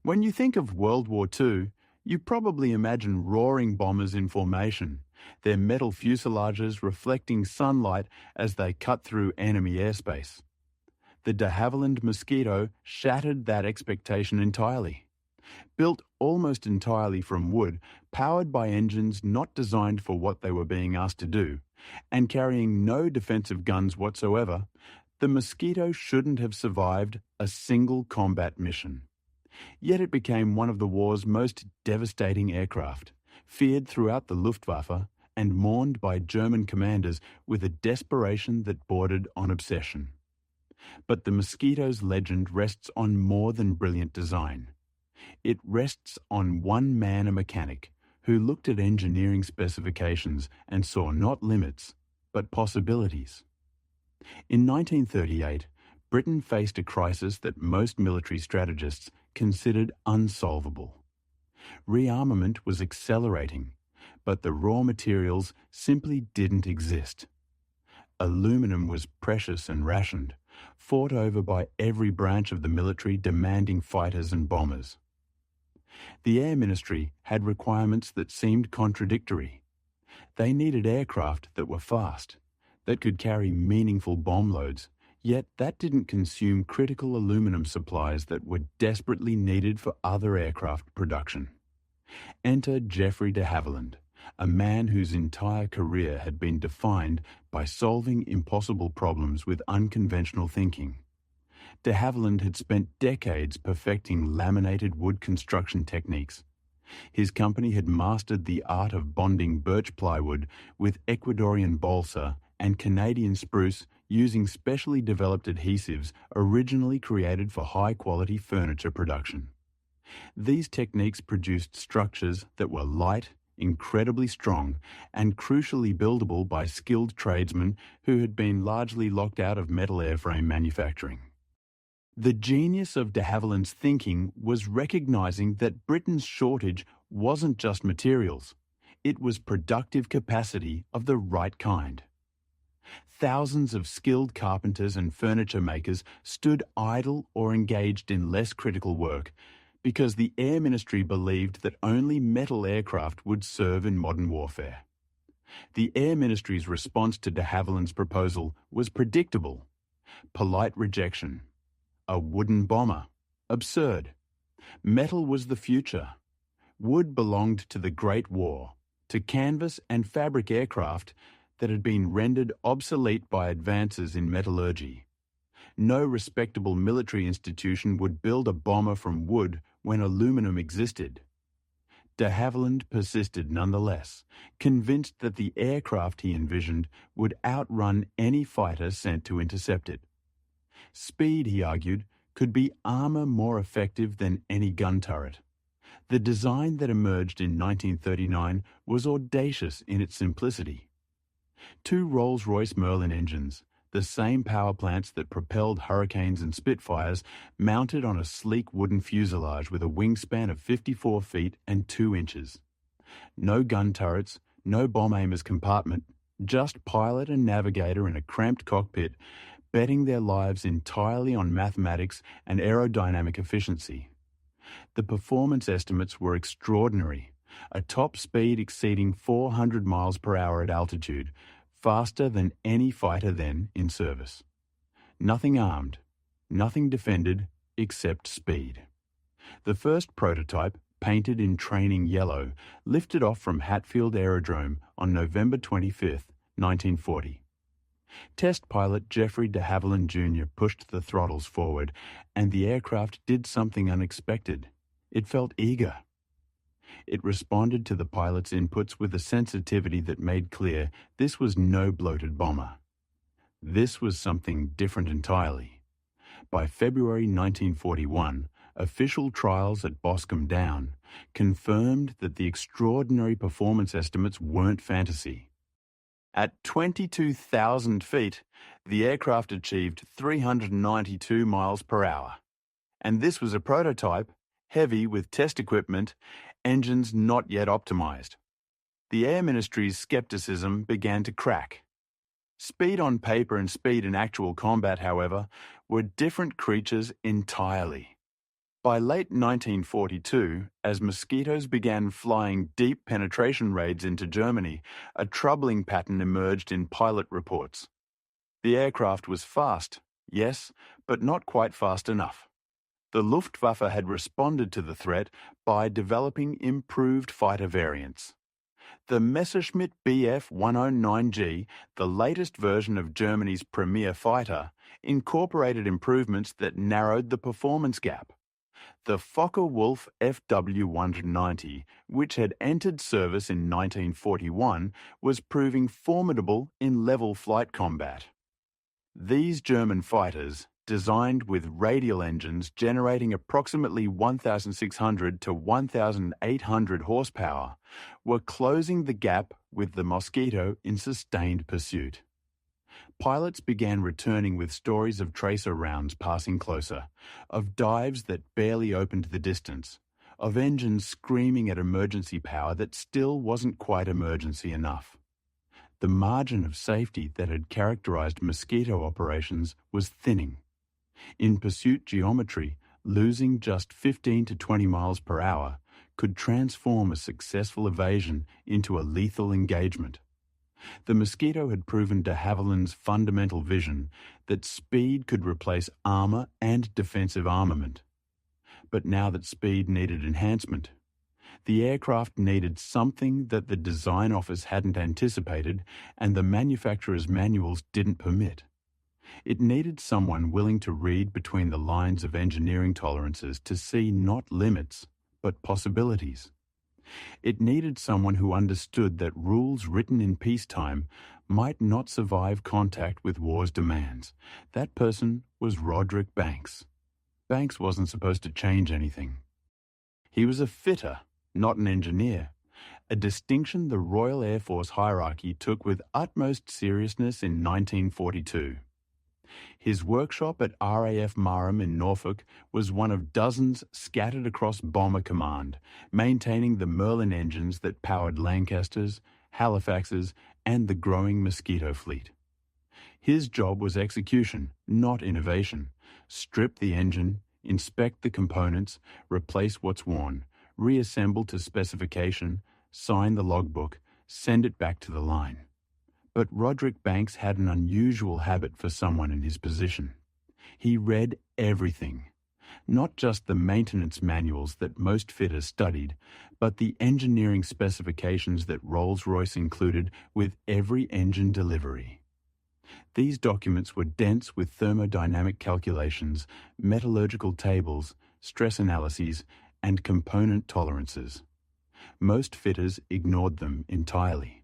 When you think of World War II, you probably imagine roaring bombers in formation, their metal fuselages reflecting sunlight as they cut through enemy airspace. The de Havilland Mosquito shattered that expectation entirely. Built almost entirely from wood, powered by engines not designed for what they were being asked to do, and carrying no defensive guns whatsoever, the Mosquito shouldn't have survived a single combat mission. Yet it became one of the war's most devastating aircraft, feared throughout the Luftwaffe and mourned by German commanders with a desperation that bordered on obsession. But the Mosquito's legend rests on more than brilliant design. It rests on one man, a mechanic, who looked at engineering specifications and saw not limits, but possibilities. In 1938, Britain faced a crisis that most military strategists considered unsolvable. Rearmament was accelerating, but the raw materials simply didn't exist. Aluminum was precious and rationed, fought over by every branch of the military demanding fighters and bombers. The Air Ministry had requirements that seemed contradictory. They needed aircraft that were fast, that could carry meaningful bomb loads, yet that didn't consume critical aluminum supplies that were desperately needed for other aircraft production. Enter Geoffrey de Havilland, a man whose entire career had been defined by solving impossible problems with unconventional thinking. De Havilland had spent decades perfecting laminated wood construction techniques. His company had mastered the art of bonding birch plywood with Ecuadorian balsa and Canadian spruce using specially developed adhesives originally created for high-quality furniture production. These techniques produced structures that were light, incredibly strong, and crucially buildable by skilled tradesmen who had been largely locked out of metal airframe manufacturing. The genius of de Havilland's thinking was recognizing that Britain's shortage wasn't just materials, it was productive capacity of the right kind. Thousands of skilled carpenters and furniture makers stood idle or engaged in less critical work because the Air Ministry believed that only metal aircraft would serve in modern warfare. The Air Ministry's response to de Havilland's proposal was predictable. Polite rejection. A wooden bomber. Absurd. Metal was the future. Wood belonged to the Great War, to canvas and fabric aircraft that had been rendered obsolete by advances in metallurgy. No respectable military institution would build a bomber from wood when aluminum existed. De Havilland persisted nonetheless, convinced that the aircraft he envisioned would outrun any fighter sent to intercept it. Speed, he argued, could be armor more effective than any gun turret. The design that emerged in 1939 was audacious in its simplicity. Two Rolls-Royce Merlin engines, the same power plants that propelled Hurricanes and Spitfires, mounted on a sleek wooden fuselage with a wingspan of 54 feet and 2 inches. No gun turrets, no bomb aimer's compartment, just pilot and navigator in a cramped cockpit, betting their lives entirely on mathematics and aerodynamic efficiency. The performance estimates were extraordinary, a top speed exceeding 400 miles per hour at altitude, faster than any fighter then in service. Nothing armed, nothing defended except speed. The first prototype, painted in training yellow, lifted off from Hatfield Aerodrome on November 25, 1940. Test pilot Geoffrey de Havilland Jr. pushed the throttles forward, and the aircraft did something unexpected. It felt eager. It responded to the pilot's inputs with a sensitivity that made clear this was no bloated bomber. This was something different entirely. By February 1941, official trials at Boscombe Down confirmed that the extraordinary performance estimates weren't fantasy. At 22,000 feet, the aircraft achieved 392 miles per hour. And this was a prototype, heavy with test equipment, engines not yet optimized. The Air Ministry's skepticism began to crack. Speed on paper and speed in actual combat, however, were different creatures entirely. By late 1942, as Mosquitoes began flying deep penetration raids into Germany, a troubling pattern emerged in pilot reports. The aircraft was fast, yes, but not quite fast enough. The Luftwaffe had responded to the threat by developing improved fighter variants. The Messerschmitt Bf 109G, the latest version of Germany's premier fighter, incorporated improvements that narrowed the performance gap. The Focke-Wulf FW 190, which had entered service in 1941, was proving formidable in level flight combat. These German fighters, designed with radial engines generating approximately 1,600 to 1,800 horsepower, were closing the gap with the Mosquito in sustained pursuit. Pilots began returning with stories of tracer rounds passing closer, of dives that barely opened the distance, of engines screaming at emergency power that still wasn't quite emergency enough. The margin of safety that had characterized Mosquito operations was thinning. In pursuit geometry, losing just 15 to 20 miles per hour could transform a successful evasion into a lethal engagement. The Mosquito had proven de Havilland's fundamental vision that speed could replace armor and defensive armament. But now that speed needed enhancement, the aircraft needed something that the design office hadn't anticipated and the manufacturer's manuals didn't permit. It needed someone willing to read between the lines of engineering tolerances to see not limits, but possibilities. It needed someone who understood that rules written in peacetime might not survive contact with war's demands. That person was Rodrik Banks. Banks wasn't supposed to change anything. He was a fitter, not an engineer, a distinction the Royal Air Force hierarchy took with utmost seriousness in 1942. His workshop at RAF Marham in Norfolk was one of dozens scattered across Bomber Command, maintaining the Merlin engines that powered Lancasters, Halifaxes, and the growing Mosquito fleet. His job was execution, not innovation. Strip the engine, inspect the components, replace what's worn, reassemble to specification, sign the logbook, send it back to the line. But Rodrik Banks had an unusual habit for someone in his position. He read everything, not just the maintenance manuals that most fitters studied, but the engineering specifications that Rolls-Royce included with every engine delivery. These documents were dense with thermodynamic calculations, metallurgical tables, stress analyses, and component tolerances. Most fitters ignored them entirely.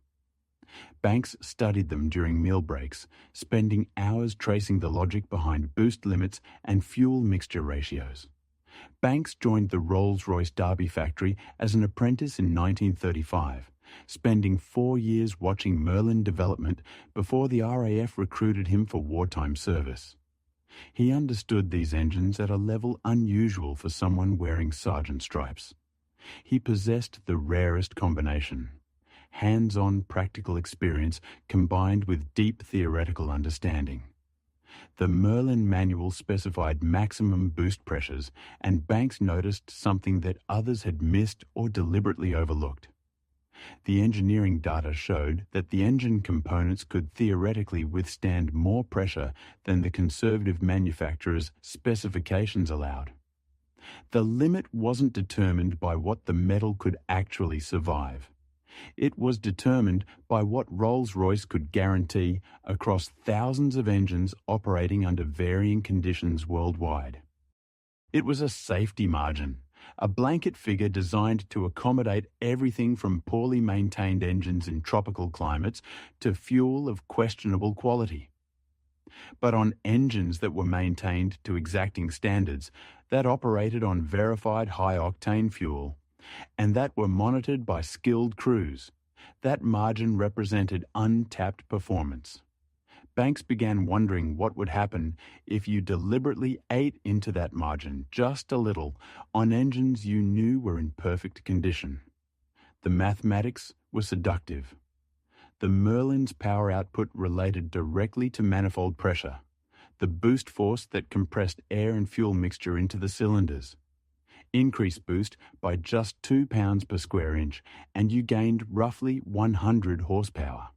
Banks studied them during meal breaks, spending hours tracing the logic behind boost limits and fuel mixture ratios. Banks joined the Rolls-Royce Derby factory as an apprentice in 1935, spending 4 years watching Merlin development before the RAF recruited him for wartime service. He understood these engines at a level unusual for someone wearing sergeant stripes. He possessed the rarest combination: hands-on practical experience combined with deep theoretical understanding. The Merlin manual specified maximum boost pressures, and Banks noticed something that others had missed or deliberately overlooked. The engineering data showed that the engine components could theoretically withstand more pressure than the conservative manufacturer's specifications allowed. The limit wasn't determined by what the metal could actually survive. It was determined by what Rolls-Royce could guarantee across thousands of engines operating under varying conditions worldwide. It was a safety margin, a blanket figure designed to accommodate everything from poorly maintained engines in tropical climates to fuel of questionable quality. But on engines that were maintained to exacting standards, that operated on verified high-octane fuel, and that were monitored by skilled crews, that margin represented untapped performance. Banks began wondering what would happen if you deliberately ate into that margin just a little on engines you knew were in perfect condition. The mathematics were seductive. The Merlin's power output related directly to manifold pressure, the boost force that compressed air and fuel mixture into the cylinders. Increase boost by just 2 pounds per square inch, and you gained roughly 100 horsepower.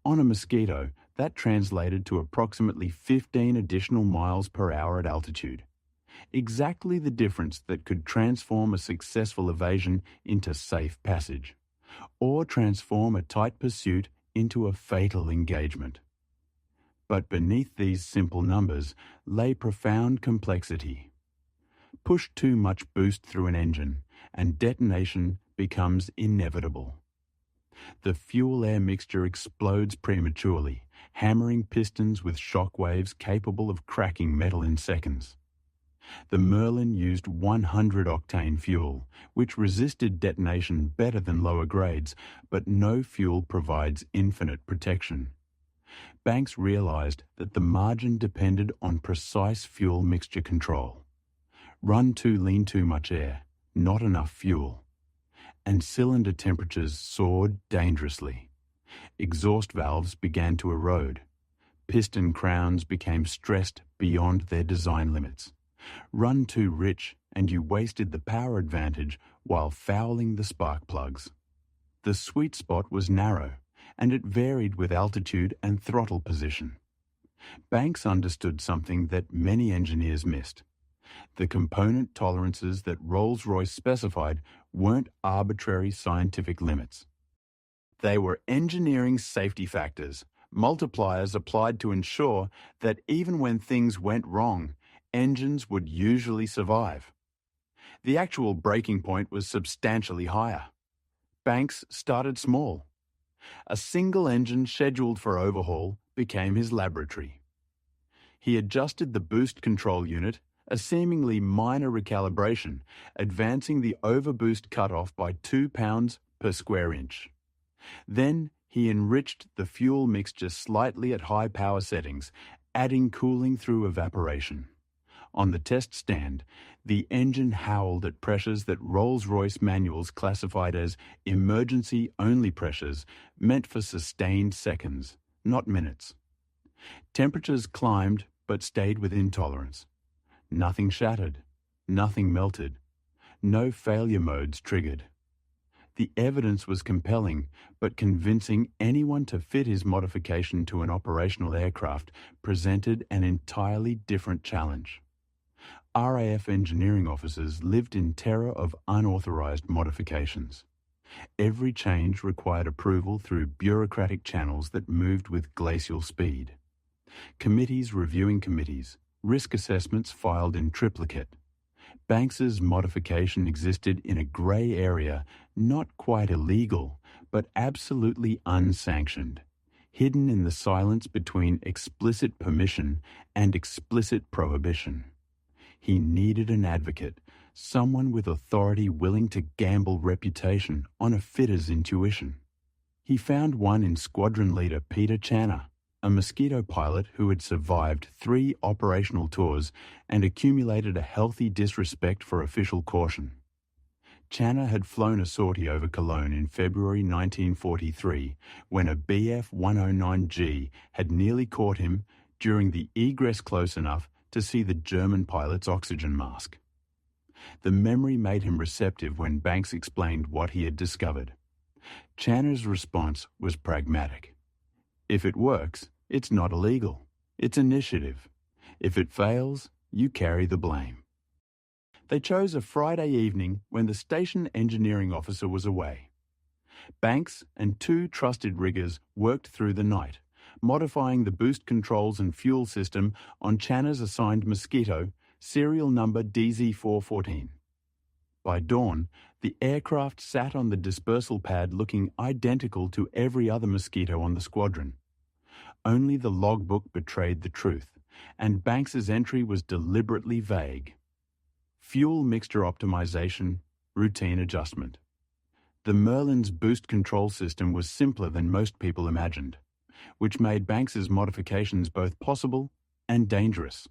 On a Mosquito, that translated to approximately 15 additional miles per hour at altitude. Exactly the difference that could transform a successful evasion into safe passage, or transform a tight pursuit into a fatal engagement. But beneath these simple numbers lay profound complexity. Push too much boost through an engine, and detonation becomes inevitable. The fuel-air mixture explodes prematurely, hammering pistons with shock waves capable of cracking metal in seconds. The Merlin used 100-octane fuel, which resisted detonation better than lower grades, but no fuel provides infinite protection. Banks realized that the margin depended on precise fuel mixture control. Run too lean too much air, not enough fuel. And cylinder temperatures soared dangerously. Exhaust valves began to erode. Piston crowns became stressed beyond their design limits. Run too rich and you wasted the power advantage while fouling the spark plugs. The sweet spot was narrow, and it varied with altitude and throttle position. Banks understood something that many engineers missed. The component tolerances that Rolls-Royce specified weren't arbitrary scientific limits. They were engineering safety factors, multipliers applied to ensure that even when things went wrong, engines would usually survive. The actual breaking point was substantially higher. Banks started small. A single engine scheduled for overhaul became his laboratory. He adjusted the boost control unit, a seemingly minor recalibration, advancing the overboost cutoff by 2 pounds per square inch. Then he enriched the fuel mixture slightly at high power settings, adding cooling through evaporation. On the test stand, the engine howled at pressures that Rolls-Royce manuals classified as emergency-only pressures meant for sustained seconds, not minutes. Temperatures climbed but stayed within tolerance. Nothing shattered, nothing melted, no failure modes triggered. The evidence was compelling, but convincing anyone to fit his modification to an operational aircraft presented an entirely different challenge. RAF engineering officers lived in terror of unauthorized modifications. Every change required approval through bureaucratic channels that moved with glacial speed. Committees reviewing committees, risk assessments filed in triplicate. Banks's modification existed in a grey area, not quite illegal, but absolutely unsanctioned, hidden in the silence between explicit permission and explicit prohibition. He needed an advocate, someone with authority willing to gamble reputation on a fitter's intuition. He found one in squadron leader Peter Channer, a Mosquito pilot who had survived 3 operational tours and accumulated a healthy disrespect for official caution. Channer had flown a sortie over Cologne in February 1943 when a Bf-109G had nearly caught him during the egress close enough to see the German pilot's oxygen mask. The memory made him receptive when Banks explained what he had discovered. Channer's response was pragmatic. If it works, it's not illegal. It's initiative. If it fails, you carry the blame. They chose a Friday evening when the station engineering officer was away. Banks and 2 trusted riggers worked through the night, modifying the boost controls and fuel system on Channer's assigned Mosquito, serial number DZ414. By dawn, the aircraft sat on the dispersal pad looking identical to every other Mosquito on the squadron. Only the logbook betrayed the truth, and Banks's entry was deliberately vague. Fuel mixture optimization, routine adjustment. The Merlin's boost control system was simpler than most people imagined, which made Banks's modifications both possible and dangerous.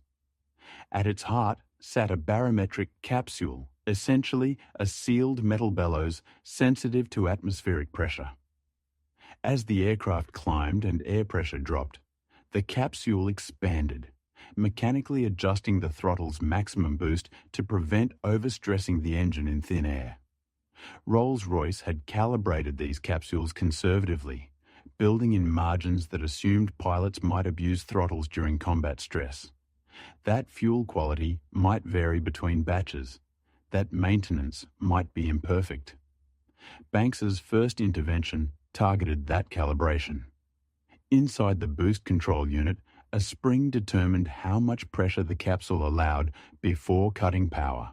At its heart sat a barometric capsule, essentially a sealed metal bellows sensitive to atmospheric pressure. As the aircraft climbed and air pressure dropped, the capsule expanded, mechanically adjusting the throttle's maximum boost to prevent overstressing the engine in thin air. Rolls-Royce had calibrated these capsules conservatively, building in margins that assumed pilots might abuse throttles during combat stress. That fuel quality might vary between batches. That maintenance might be imperfect. Banks's first intervention targeted that calibration. Inside the boost control unit, a spring determined how much pressure the capsule allowed before cutting power.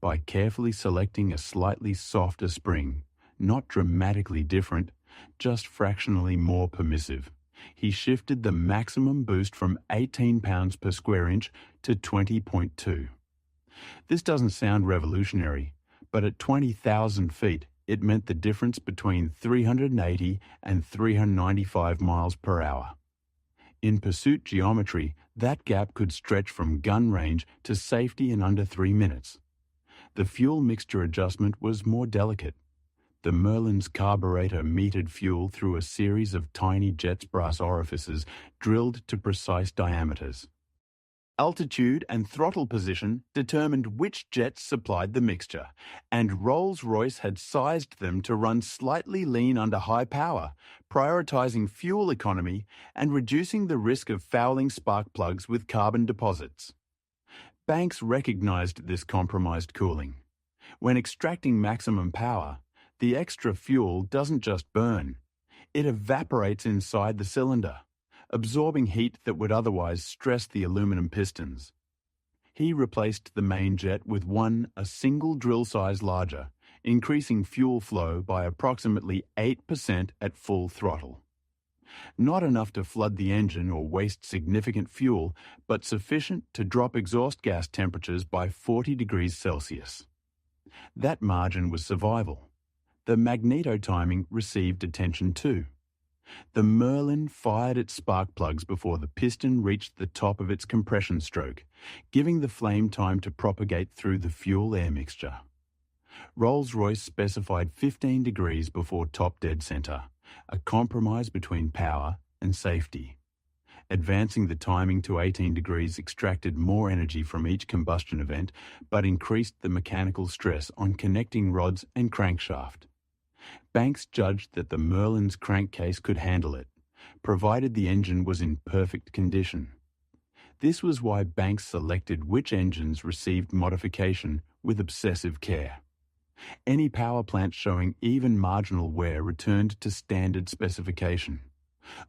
By carefully selecting a slightly softer spring, not dramatically different, just fractionally more permissive, he shifted the maximum boost from 18 pounds per square inch to 20.2. This doesn't sound revolutionary, but at 20,000 feet, it meant the difference between 380 and 395 miles per hour. In pursuit geometry, that gap could stretch from gun range to safety in under 3 minutes. The fuel mixture adjustment was more delicate. The Merlin's carburetor metered fuel through a series of tiny jet's brass orifices drilled to precise diameters. Altitude and throttle position determined which jets supplied the mixture, and Rolls-Royce had sized them to run slightly lean under high power, prioritizing fuel economy and reducing the risk of fouling spark plugs with carbon deposits. Banks recognized this compromised cooling. When extracting maximum power, the extra fuel doesn't just burn, it evaporates inside the cylinder, absorbing heat that would otherwise stress the aluminum pistons. He replaced the main jet with one a single drill size larger, increasing fuel flow by approximately 8% at full throttle. Not enough to flood the engine or waste significant fuel, but sufficient to drop exhaust gas temperatures by 40 degrees Celsius. That margin was survival. The magneto timing received attention too. The Merlin fired its spark plugs before the piston reached the top of its compression stroke, giving the flame time to propagate through the fuel-air mixture. Rolls-Royce specified 15 degrees before top dead center, a compromise between power and safety. Advancing the timing to 18 degrees extracted more energy from each combustion event, but increased the mechanical stress on connecting rods and crankshaft. Banks judged that the Merlin's crankcase could handle it, provided the engine was in perfect condition. This was why Banks selected which engines received modification with obsessive care. Any power plant showing even marginal wear returned to standard specification.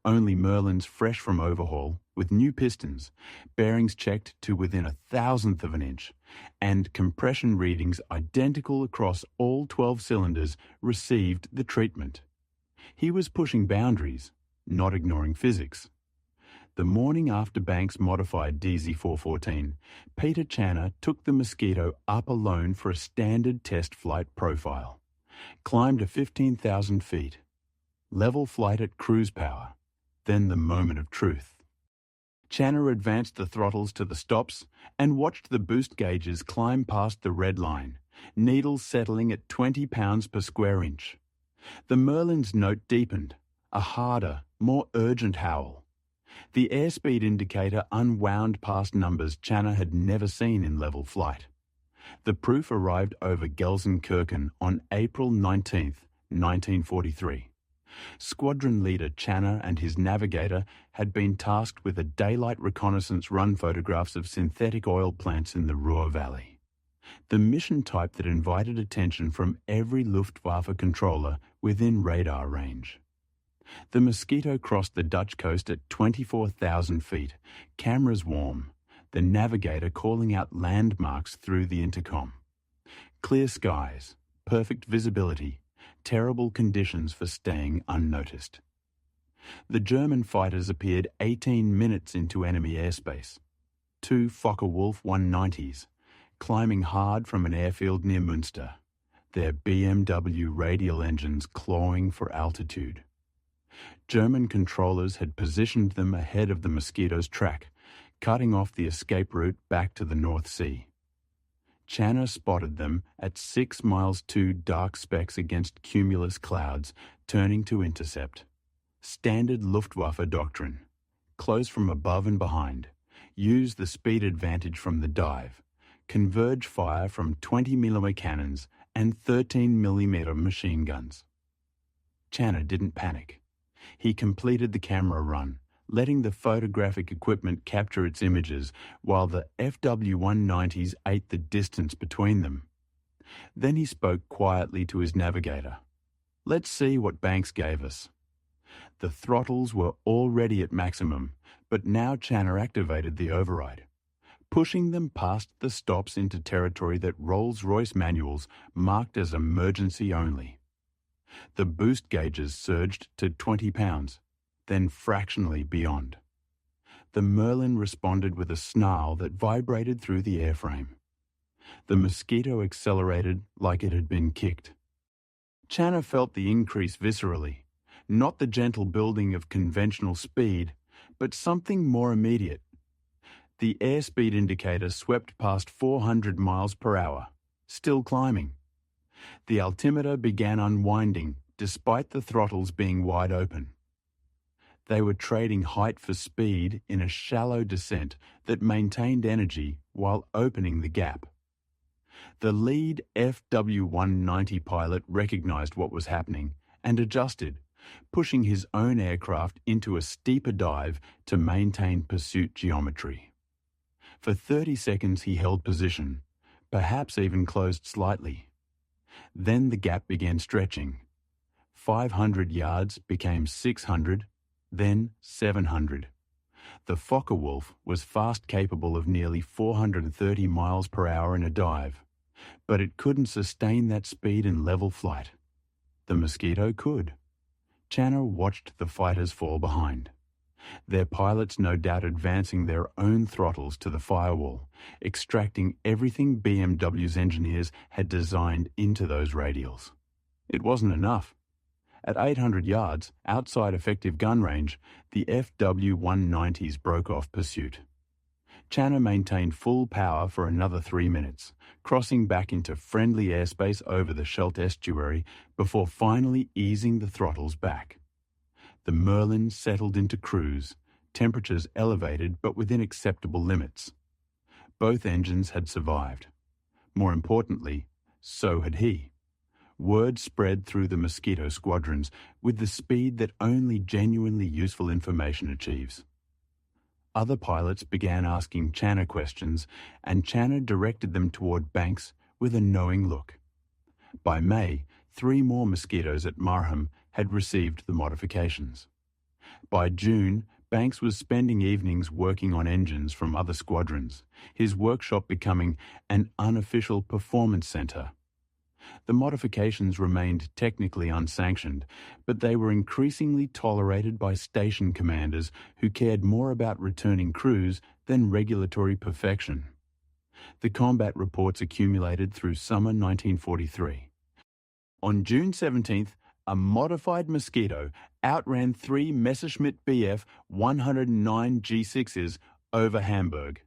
Only Merlins fresh from overhaul, with new pistons, bearings checked to within 1/1000th of an inch, and compression readings identical across all 12 cylinders received the treatment. He was pushing boundaries, not ignoring physics. The morning after Banks modified DZ414, Peter Channer took the Mosquito up alone for a standard test flight profile. Climbed to 15,000 feet. Level flight at cruise power. Then the moment of truth. Channer advanced the throttles to the stops and watched the boost gauges climb past the red line, needles settling at 20 pounds per square inch. The Merlin's note deepened, a harder, more urgent howl. The airspeed indicator unwound past numbers Channer had never seen in level flight. The proof arrived over Gelsenkirchen on April 19, 1943. Squadron leader Channer and his navigator had been tasked with a daylight reconnaissance run photographs of synthetic oil plants in the Ruhr Valley. The mission type that invited attention from every Luftwaffe controller within radar range. The Mosquito crossed the Dutch coast at 24,000 feet, cameras warm, the navigator calling out landmarks through the intercom. Clear skies, perfect visibility, terrible conditions for staying unnoticed. The German fighters appeared 18 minutes into enemy airspace. 2 Focke-Wulf 190s, climbing hard from an airfield near Münster, their BMW radial engines clawing for altitude. German controllers had positioned them ahead of the Mosquito's track, cutting off the escape route back to the North Sea. Channer spotted them at 6 miles 2 dark specks against cumulus clouds, turning to intercept. Standard Luftwaffe doctrine. Close from above and behind. use the speed advantage from the dive, converge fire from 20mm cannons and 13mm machine guns. Channer didn't panic. He completed the camera run, letting the photographic equipment capture its images while the FW-190s ate the distance between them. Then he spoke quietly to his navigator. "Let's see what Banks gave us." The throttles were already at maximum, but now Channer activated the override, pushing them past the stops into territory that Rolls-Royce manuals marked as emergency only. The boost gauges surged to 20 pounds, then fractionally beyond. The Merlin responded with a snarl that vibrated through the airframe. The Mosquito accelerated like it had been kicked. Channer felt the increase viscerally, not the gentle building of conventional speed, but something more immediate. The airspeed indicator swept past 400 miles per hour, still climbing. The altimeter began unwinding, despite the throttles being wide open. They were trading height for speed in a shallow descent that maintained energy while opening the gap. The lead FW-190 pilot recognized what was happening and adjusted, pushing his own aircraft into a steeper dive to maintain pursuit geometry. For 30 seconds he held position, perhaps even closed slightly. Then the gap began stretching. 500 yards became 600, then 700. The Focke-Wulf was fast capable of nearly 430 miles per hour in a dive, but it couldn't sustain that speed in level flight. The Mosquito could. Channer watched the fighters fall behind, their pilots no doubt advancing their own throttles to the firewall, extracting everything BMW's engineers had designed into those radials. It wasn't enough. At 800 yards, outside effective gun range, the FW-190s broke off pursuit. Channer maintained full power for another 3 minutes, crossing back into friendly airspace over the Scheldt estuary before finally easing the throttles back. The Merlin settled into cruise, temperatures elevated but within acceptable limits. Both engines had survived. More importantly, so had he. Word spread through the Mosquito squadrons with the speed that only genuinely useful information achieves. Other pilots began asking Channer questions, and Channer directed them toward Banks with a knowing look. By May, 3 more Mosquitoes at Marham had received the modifications. By June, Banks was spending evenings working on engines from other squadrons, his workshop becoming an unofficial performance centre. The modifications remained technically unsanctioned, but they were increasingly tolerated by station commanders who cared more about returning crews than regulatory perfection. The combat reports accumulated through summer 1943. On June 17th, a modified Mosquito outran 3 Messerschmitt Bf 109 G6s over Hamburg.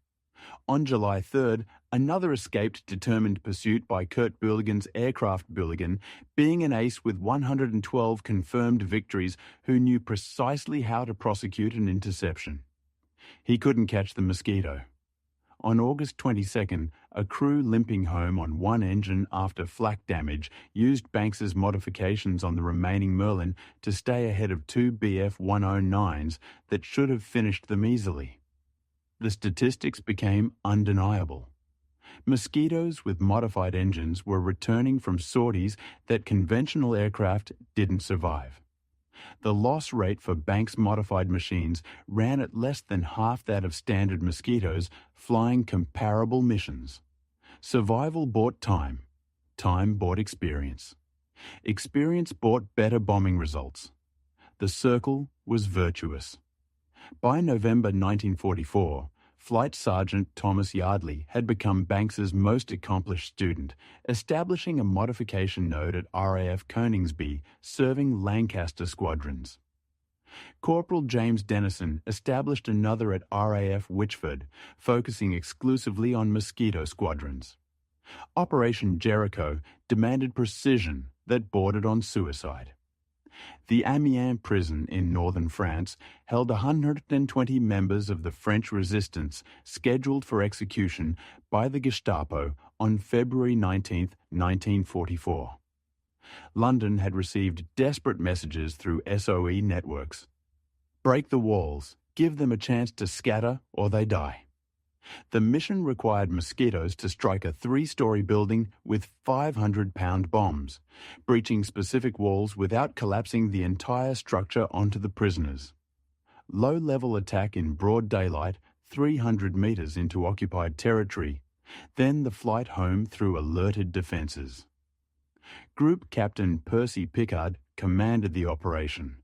On July 3rd, another escaped determined pursuit by Kurt Bulligan's aircraft Bulligan, being an ace with 112 confirmed victories who knew precisely how to prosecute an interception. He couldn't catch the Mosquito. On August 22nd, a crew limping home on one engine after flak damage used Banks's modifications on the remaining Merlin to stay ahead of 2 Bf 109s that should have finished them easily. The statistics became undeniable. Mosquitoes with modified engines were returning from sorties that conventional aircraft didn't survive. The loss rate for Banks modified machines ran at less than half that of standard Mosquitoes flying comparable missions. Survival bought time. Time bought experience. Experience bought better bombing results. The circle was virtuous. By November 1944, Flight Sergeant Thomas Yardley had become Banks's most accomplished student, establishing a modification node at RAF Coningsby, serving Lancaster squadrons. Corporal James Dennison established another at RAF Wychford, focusing exclusively on Mosquito squadrons. Operation Jericho demanded precision that bordered on suicide. The Amiens prison in northern France held 120 members of the French resistance scheduled for execution by the Gestapo on February 19, 1944. London had received desperate messages through SOE networks. Break the walls, give them a chance to scatter or they die. The mission required mosquitoes to strike a 3-story building with 500-pound bombs, breaching specific walls without collapsing the entire structure onto the prisoners. Low-level attack in broad daylight, 300 metres into occupied territory, then the flight home through alerted defences. Group Captain Percy Pickard commanded the operation,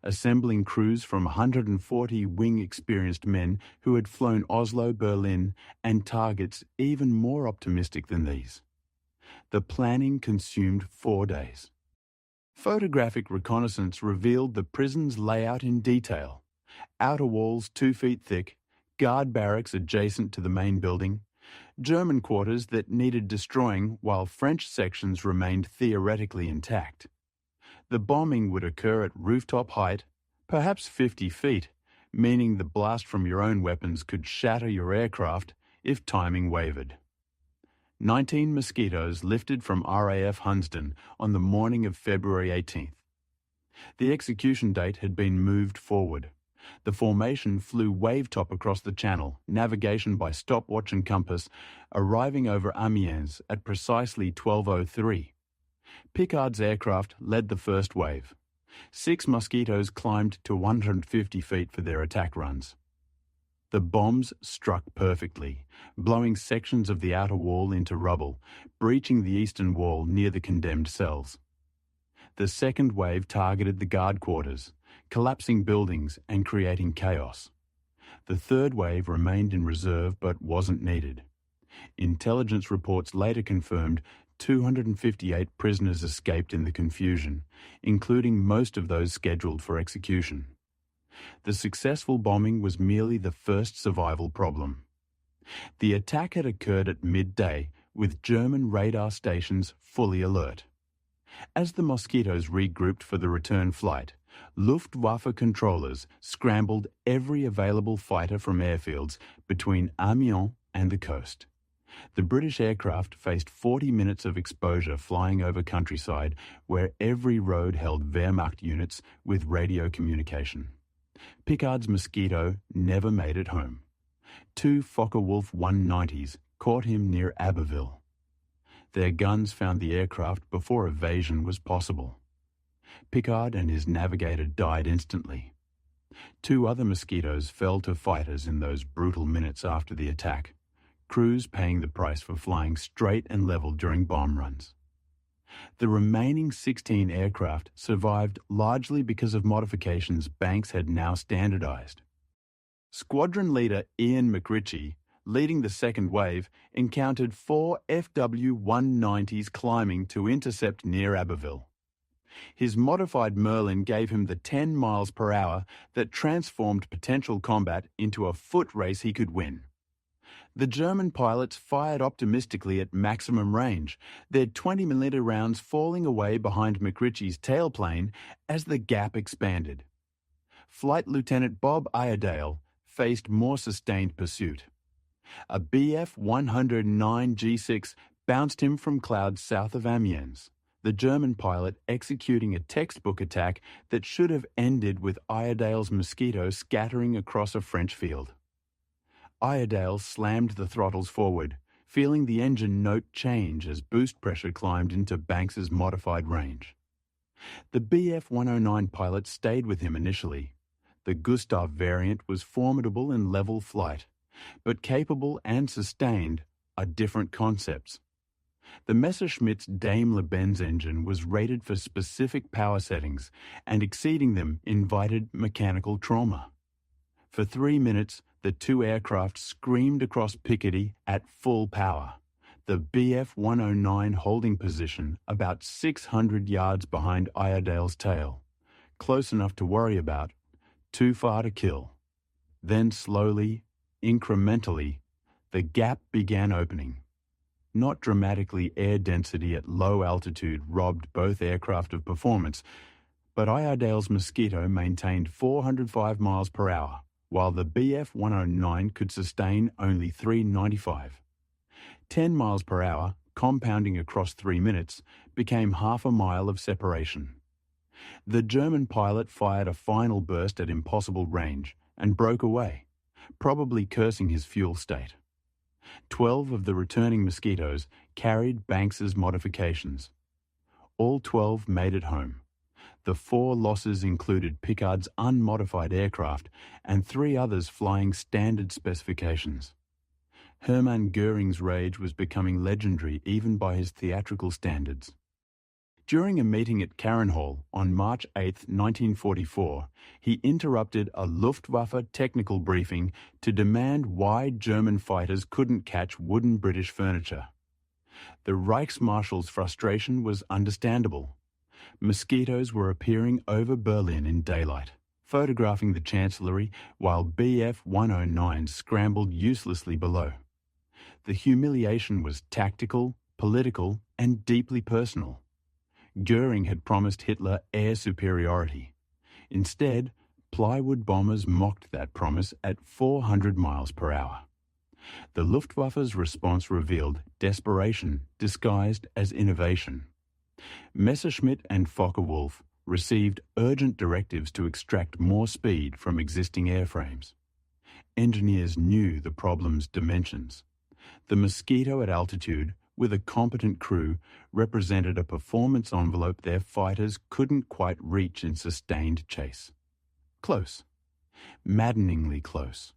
assembling crews from 140 wing-experienced men who had flown Oslo, Berlin, and targets even more optimistic than these. The planning consumed 4 days. Photographic reconnaissance revealed the prison's layout in detail. Outer walls 2 feet thick, guard barracks adjacent to the main building, German quarters that needed destroying while French sections remained theoretically intact. The bombing would occur at rooftop height, perhaps 50 feet, meaning the blast from your own weapons could shatter your aircraft if timing wavered. 19 mosquitoes lifted from RAF Hunsdon on the morning of February 18th. The execution date had been moved forward. The formation flew wave-top across the channel, navigation by stopwatch and compass, arriving over Amiens at precisely 12:03. Pickard's aircraft led the first wave. 6 mosquitoes climbed to 150 feet for their attack runs. The bombs struck perfectly, blowing sections of the outer wall into rubble, breaching the eastern wall near the condemned cells. The second wave targeted the guard quarters, collapsing buildings and creating chaos. The third wave remained in reserve but wasn't needed. Intelligence reports later confirmed 258 prisoners escaped in the confusion, including most of those scheduled for execution. The successful bombing was merely the first survival problem. The attack had occurred at midday, with German radar stations fully alert. As the mosquitoes regrouped for the return flight, Luftwaffe controllers scrambled every available fighter from airfields between Amiens and the coast. The British aircraft faced 40 minutes of exposure flying over countryside where every road held Wehrmacht units with radio communication. Pickard's Mosquito never made it home. 2 Focke-Wulf 190s caught him near Abbeville. Their guns found the aircraft before evasion was possible. Pickard and his navigator died instantly. 2 other Mosquitoes fell to fighters in those brutal minutes after the attack, crews paying the price for flying straight and level during bomb runs. The remaining 16 aircraft survived largely because of modifications Banks had now standardized. Squadron leader Ian McRitchie, leading the second wave, encountered 4 FW-190s climbing to intercept near Abbeville. His modified Merlin gave him the 10 miles per hour that transformed potential combat into a foot race he could win. The German pilots fired optimistically at maximum range, their 20mm rounds falling away behind McRitchie's tailplane as the gap expanded. Flight Lieutenant Bob Iredale faced more sustained pursuit. A Bf-109 G6 bounced him from clouds south of Amiens, the German pilot executing a textbook attack that should have ended with Iredale's Mosquito scattering across a French field. Iredale slammed the throttles forward, feeling the engine note change as boost pressure climbed into Banks's modified range. The Bf-109 pilot stayed with him initially. The Gustav variant was formidable in level flight, but capable and sustained are different concepts. The Messerschmitt's Daimler-Benz engine was rated for specific power settings, and exceeding them invited mechanical trauma. For 3 minutes, the 2 aircraft screamed across Picardy at full power, the Bf-109 holding position about 600 yards behind Iredale's tail, close enough to worry about, too far to kill. Then slowly, incrementally, the gap began opening. Not dramatically, air density at low altitude robbed both aircraft of performance, but Iredale's Mosquito maintained 405 miles per hour, while the Bf-109 could sustain only 395. 10 miles per hour, compounding across 3 minutes, became half a mile of separation. The German pilot fired a final burst at impossible range and broke away, probably cursing his fuel state. 12 of the returning Mosquitoes carried Banks's modifications. All 12 made it home. The 4 losses included Pickard's unmodified aircraft and 3 others flying standard specifications. Hermann Goering's rage was becoming legendary even by his theatrical standards. During a meeting at Carrenhall on March 8, 1944, he interrupted a Luftwaffe technical briefing to demand why German fighters couldn't catch wooden British furniture. The Reichsmarshal's frustration was understandable. Mosquitoes were appearing over Berlin in daylight, photographing the Chancellery while Bf-109s scrambled uselessly below. The humiliation was tactical, political, and deeply personal. Goering had promised Hitler air superiority. Instead, plywood bombers mocked that promise at 400 miles per hour. The Luftwaffe's response revealed desperation disguised as innovation. Messerschmitt and Focke-Wulf received urgent directives to extract more speed from existing airframes. Engineers knew the problem's dimensions. The Mosquito at altitude, with a competent crew, represented a performance envelope their fighters couldn't quite reach in sustained chase. Close. Maddeningly close.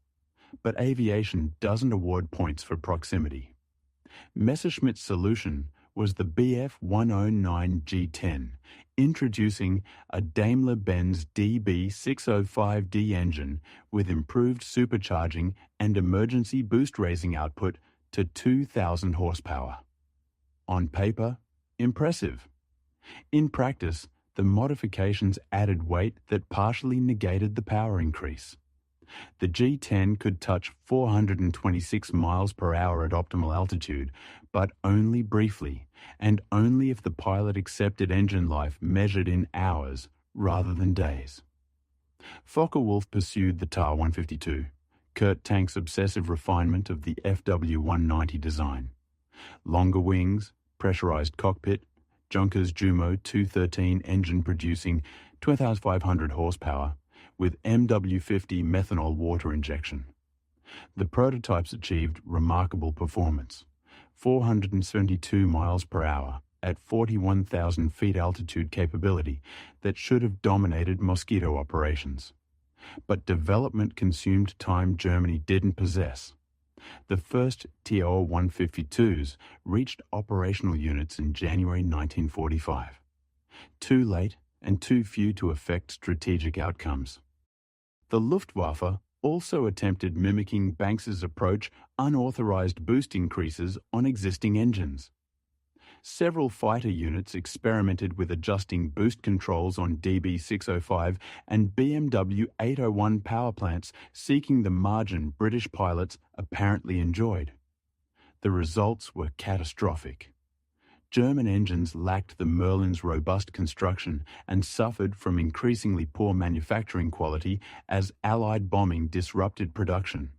But aviation doesn't award points for proximity. Messerschmitt's solution was the Bf-109 G10, introducing a Daimler-Benz DB605D engine with improved supercharging and emergency boost raising output to 2,000 horsepower. On paper, impressive. In practice, the modifications added weight that partially negated the power increase. The G10 could touch 426 miles per hour at optimal altitude, but only briefly, and only if the pilot accepted engine life measured in hours rather than days. Focke-Wulf pursued the TAR-152, Kurt Tank's obsessive refinement of the FW-190 design. Longer wings, pressurized cockpit, Junkers Jumo 213 engine producing 2,500 horsepower, with MW50 methanol water injection. The prototypes achieved remarkable performance, 472 miles per hour at 41,000 feet altitude capability that should have dominated Mosquito operations. But development consumed time Germany didn't possess. The first TR-152s reached operational units in January 1945. Too late and too few to affect strategic outcomes. The Luftwaffe also attempted mimicking Banks's approach unauthorized boost increases on existing engines. Several fighter units experimented with adjusting boost controls on DB605 and BMW 801 power plants, seeking the margin British pilots apparently enjoyed. The results were catastrophic. German engines lacked the Merlin's robust construction and suffered from increasingly poor manufacturing quality as Allied bombing disrupted production.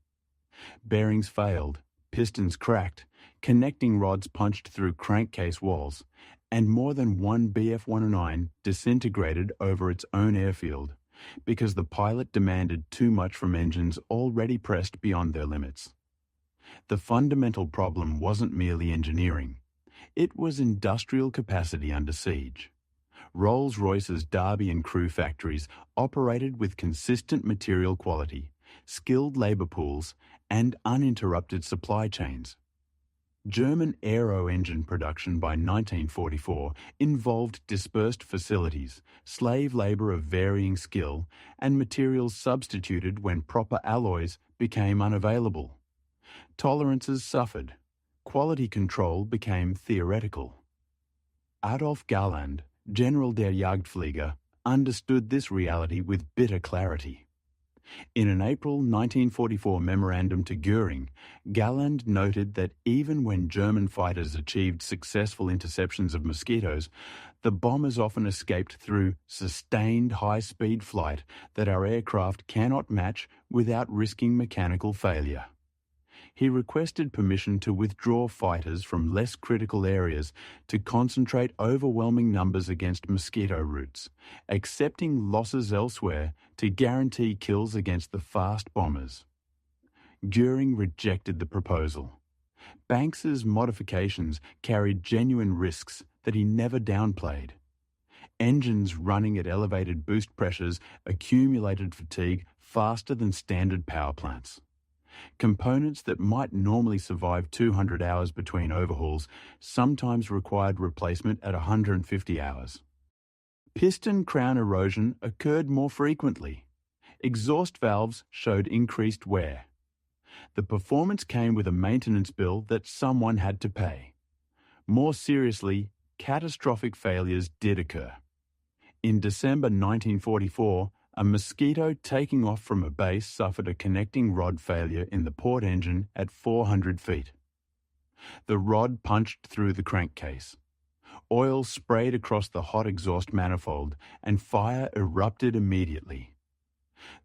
Bearings failed, pistons cracked, connecting rods punched through crankcase walls, and more than one Bf-109 disintegrated over its own airfield because the pilot demanded too much from engines already pressed beyond their limits. The fundamental problem wasn't merely engineering. It was industrial capacity under siege. Rolls-Royce's Derby and Crewe factories operated with consistent material quality, skilled labour pools, and uninterrupted supply chains. German aero engine production by 1944 involved dispersed facilities, slave labour of varying skill, and materials substituted when proper alloys became unavailable. Tolerances suffered. Quality control became theoretical. Adolf Galland, General der Jagdflieger, understood this reality with bitter clarity. In an April 1944 memorandum to Göring, Galland noted that even when German fighters achieved successful interceptions of mosquitoes, the bombers often escaped through sustained high-speed flight that our aircraft cannot match without risking mechanical failure. He requested permission to withdraw fighters from less critical areas to concentrate overwhelming numbers against mosquito routes, accepting losses elsewhere to guarantee kills against the fast bombers. Göring rejected the proposal. Banks's modifications carried genuine risks that he never downplayed. Engines running at elevated boost pressures accumulated fatigue faster than standard power plants. Components that might normally survive 200 hours between overhauls sometimes required replacement at 150 hours. Piston crown erosion occurred more frequently. Exhaust valves showed increased wear. The performance came with a maintenance bill that someone had to pay. More seriously, catastrophic failures did occur. In December 1944, a Mosquito taking off from a base suffered a connecting rod failure in the port engine at 400 feet. The rod punched through the crankcase. Oil sprayed across the hot exhaust manifold and fire erupted immediately.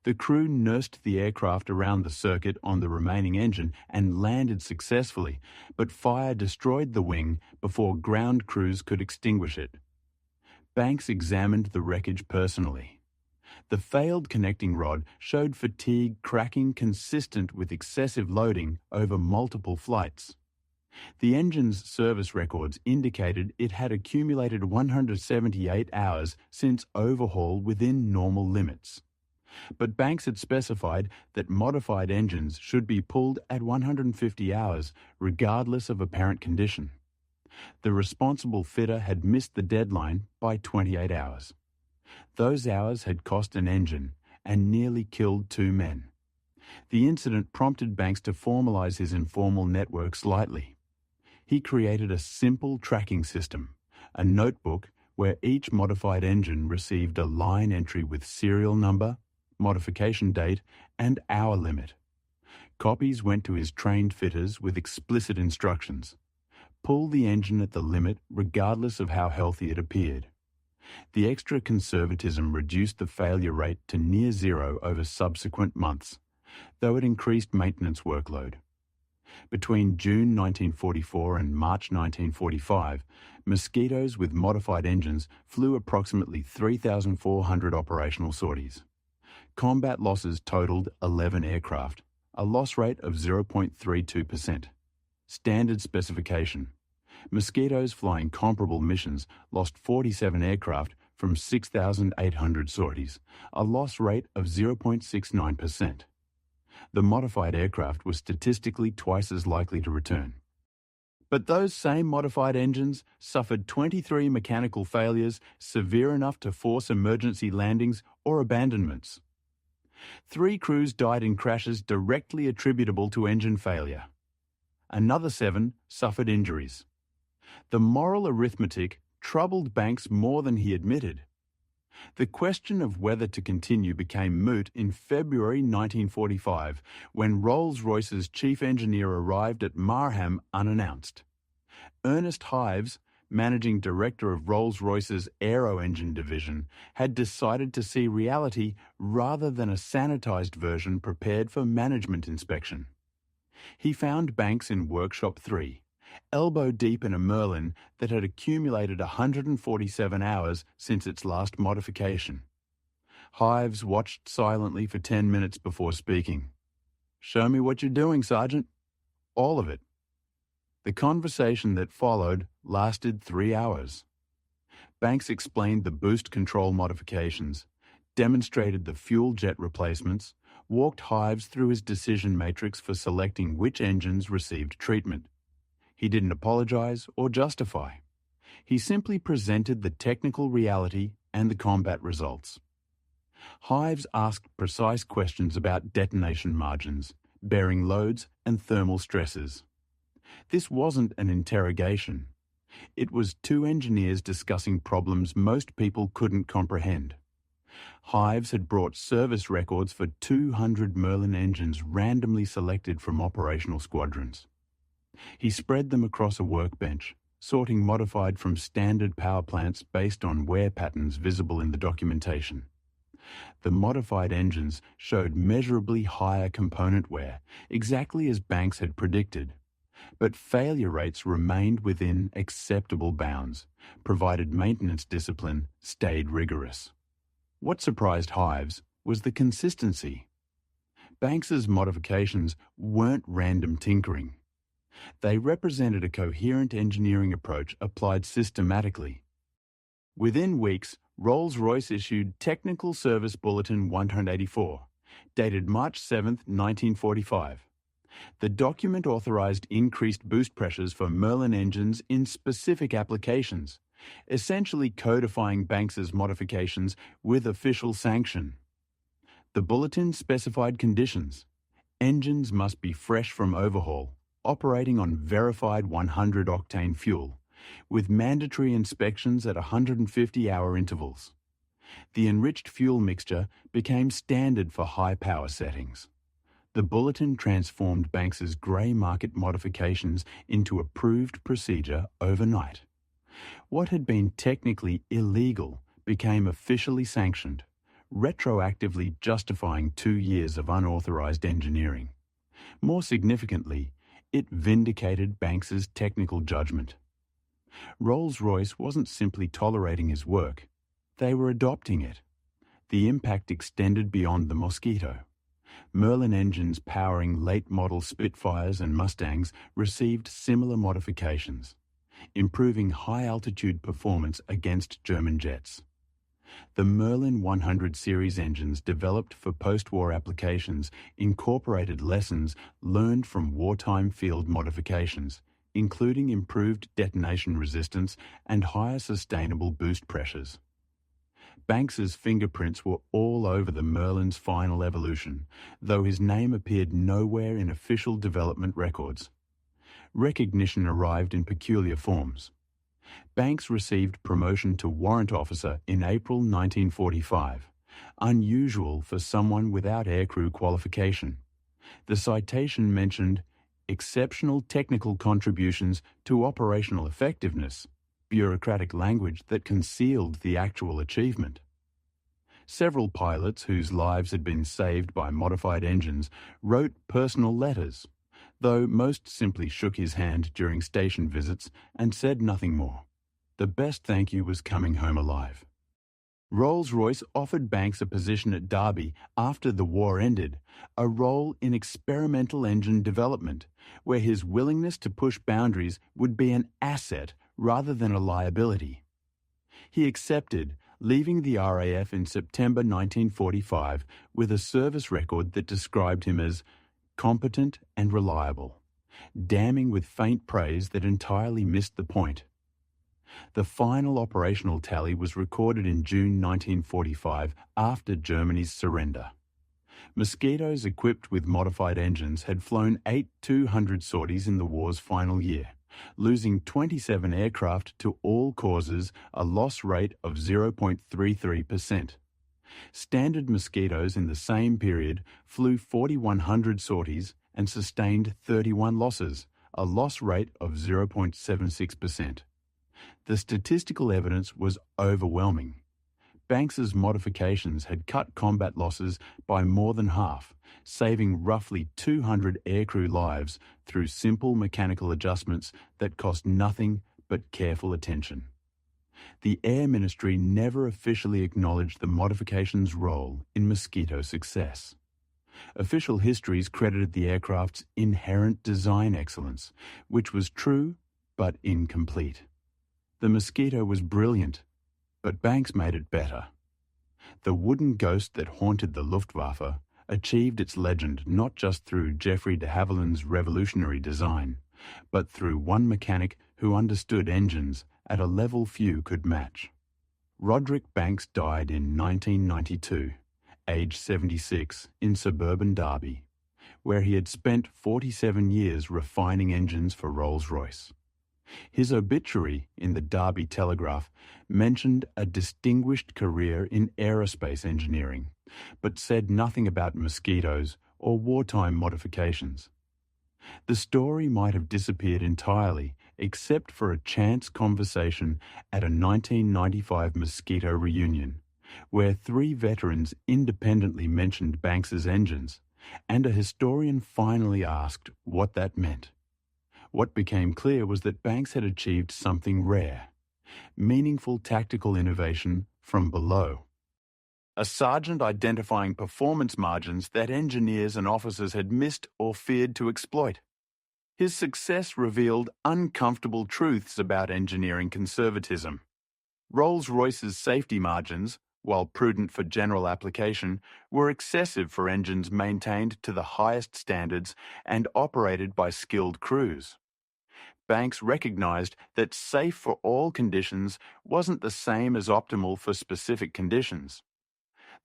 The crew nursed the aircraft around the circuit on the remaining engine and landed successfully, but fire destroyed the wing before ground crews could extinguish it. Banks examined the wreckage personally. The failed connecting rod showed fatigue cracking consistent with excessive loading over multiple flights. The engine's service records indicated it had accumulated 178 hours since overhaul within normal limits. But Banks had specified that modified engines should be pulled at 150 hours regardless of apparent condition. The responsible fitter had missed the deadline by 28 hours. Those hours had cost an engine and nearly killed 2 men. The incident prompted Banks to formalize his informal network slightly. He created a simple tracking system, a notebook where each modified engine received a line entry with serial number, modification date, and hour limit. Copies went to his trained fitters with explicit instructions. Pull the engine at the limit regardless of how healthy it appeared. The extra conservatism reduced the failure rate to near zero over subsequent months, though it increased maintenance workload. Between June 1944 and March 1945, Mosquitoes with modified engines flew approximately 3,400 operational sorties. Combat losses totaled 11 aircraft, a loss rate of 0.32%. Standard specification. Mosquitoes flying comparable missions lost 47 aircraft from 6,800 sorties, a loss rate of 0.69%. The modified aircraft was statistically twice as likely to return. But those same modified engines suffered 23 mechanical failures severe enough to force emergency landings or abandonments. 3 crews died in crashes directly attributable to engine failure. Another 7 suffered injuries. The moral arithmetic troubled Banks more than he admitted. The question of whether to continue became moot in February 1945 when Rolls-Royce's chief engineer arrived at Marham unannounced. Ernest Hives, managing director of Rolls-Royce's aero engine division, had decided to see reality rather than a sanitized version prepared for management inspection. He found Banks in Workshop 3, elbow deep in a Merlin that had accumulated 147 hours since its last modification. Hives watched silently for 10 minutes before speaking. "Show me what you're doing, Sergeant." "All of it." The conversation that followed lasted 3 hours. Banks explained the boost control modifications, demonstrated the fuel jet replacements, walked Hives through his decision matrix for selecting which engines received treatment. He didn't apologize or justify. He simply presented the technical reality and the combat results. Hives asked precise questions about detonation margins, bearing loads, and thermal stresses. This wasn't an interrogation. It was 2 engineers discussing problems most people couldn't comprehend. Hives had brought service records for 200 Merlin engines randomly selected from operational squadrons. He spread them across a workbench, sorting modified from standard power plants based on wear patterns visible in the documentation. The modified engines showed measurably higher component wear, exactly as Banks had predicted, but failure rates remained within acceptable bounds, provided maintenance discipline stayed rigorous. What surprised Hives was the consistency. Banks's modifications weren't random tinkering. They represented a coherent engineering approach applied systematically. Within weeks, Rolls-Royce issued Technical Service Bulletin 184, dated March 7, 1945. The document authorized increased boost pressures for Merlin engines in specific applications, essentially codifying Banks's modifications with official sanction. The bulletin specified conditions. Engines must be fresh from overhaul, operating on verified 100-octane fuel, with mandatory inspections at 150-hour intervals. The enriched fuel mixture became standard for high-power settings. The bulletin transformed Banks's grey market modifications into approved procedure overnight. What had been technically illegal became officially sanctioned, retroactively justifying 2 years of unauthorized engineering. More significantly, it vindicated Banks's technical judgment. Rolls-Royce wasn't simply tolerating his work, they were adopting it. The impact extended beyond the Mosquito. Merlin engines powering late-model Spitfires and Mustangs received similar modifications, improving high-altitude performance against German jets. The Merlin 100 series engines developed for post-war applications incorporated lessons learned from wartime field modifications, including improved detonation resistance and higher sustainable boost pressures. Banks's fingerprints were all over the Merlin's final evolution, though his name appeared nowhere in official development records. Recognition arrived in peculiar forms. Banks received promotion to warrant officer in April 1945, unusual for someone without aircrew qualification. The citation mentioned exceptional technical contributions to operational effectiveness, bureaucratic language that concealed the actual achievement. Several pilots whose lives had been saved by modified engines wrote personal letters, though most simply shook his hand during station visits and said nothing more. The best thank you was coming home alive. Rolls-Royce offered Banks a position at Derby after the war ended, a role in experimental engine development, where his willingness to push boundaries would be an asset rather than a liability. He accepted, leaving the RAF in September 1945 with a service record that described him as competent and reliable, damning with faint praise that entirely missed the point. The final operational tally was recorded in June 1945 after Germany's surrender. Mosquitoes equipped with modified engines had flown 8 200 sorties in the war's final year, losing 27 aircraft to all causes, a loss rate of 0.33%. Standard Mosquitoes in the same period flew 4,100 sorties and sustained 31 losses, a loss rate of 0.76%. The statistical evidence was overwhelming. Banks's modifications had cut combat losses by more than half, saving roughly 200 aircrew lives through simple mechanical adjustments that cost nothing but careful attention. The Air Ministry never officially acknowledged the modifications' role in Mosquito's success. Official histories credited the aircraft's inherent design excellence, which was true but incomplete. The Mosquito was brilliant, but Banks made it better. The wooden ghost that haunted the Luftwaffe achieved its legend not just through Geoffrey de Havilland's revolutionary design, but through one mechanic who understood engines at a level few could match. Rodrik Banks died in 1992, aged 76, in suburban Derby, where he had spent 47 years refining engines for Rolls-Royce. His obituary in the Derby Telegraph mentioned a distinguished career in aerospace engineering, but said nothing about mosquitoes or wartime modifications. The story might have disappeared entirely except for a chance conversation at a 1995 Mosquito reunion, where three veterans independently mentioned Banks's engines, and a historian finally asked what that meant. What became clear was that Banks had achieved something rare: meaningful tactical innovation from below. A sergeant identifying performance margins that engineers and officers had missed or feared to exploit. His success revealed uncomfortable truths about engineering conservatism. Rolls-Royce's safety margins, while prudent for general application, were excessive for engines maintained to the highest standards and operated by skilled crews. Banks recognised that safe for all conditions wasn't the same as optimal for specific conditions.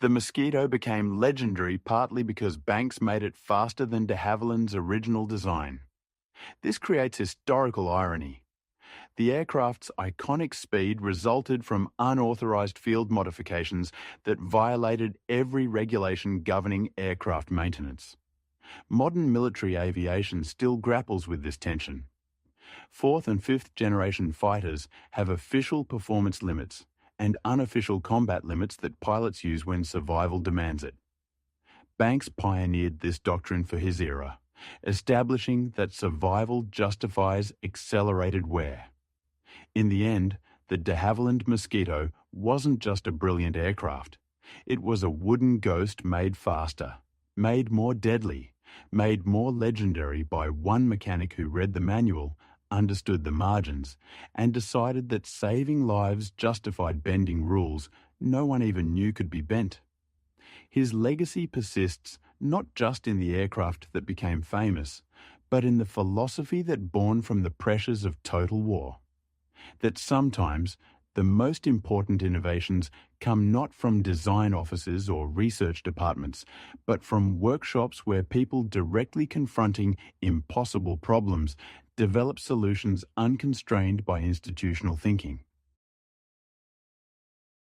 The Mosquito became legendary partly because Banks made it faster than de Havilland's original design. This creates historical irony. The aircraft's iconic speed resulted from unauthorised field modifications that violated every regulation governing aircraft maintenance. Modern military aviation still grapples with this tension. Fourth and fifth generation fighters have official performance limits and unofficial combat limits that pilots use when survival demands it. Banks pioneered this doctrine for his era, establishing that survival justifies accelerated wear. In the end, the de Havilland Mosquito wasn't just a brilliant aircraft. It was a wooden ghost made faster, made more deadly, made more legendary by one mechanic who read the manual, understood the margins, and decided that saving lives justified bending rules no one even knew could be bent. His legacy persists not just in the aircraft that became famous, but in the philosophy that born from the pressures of total war. That sometimes the most important innovations come not from design offices or research departments, but from workshops where people directly confronting impossible problems develop solutions unconstrained by institutional thinking.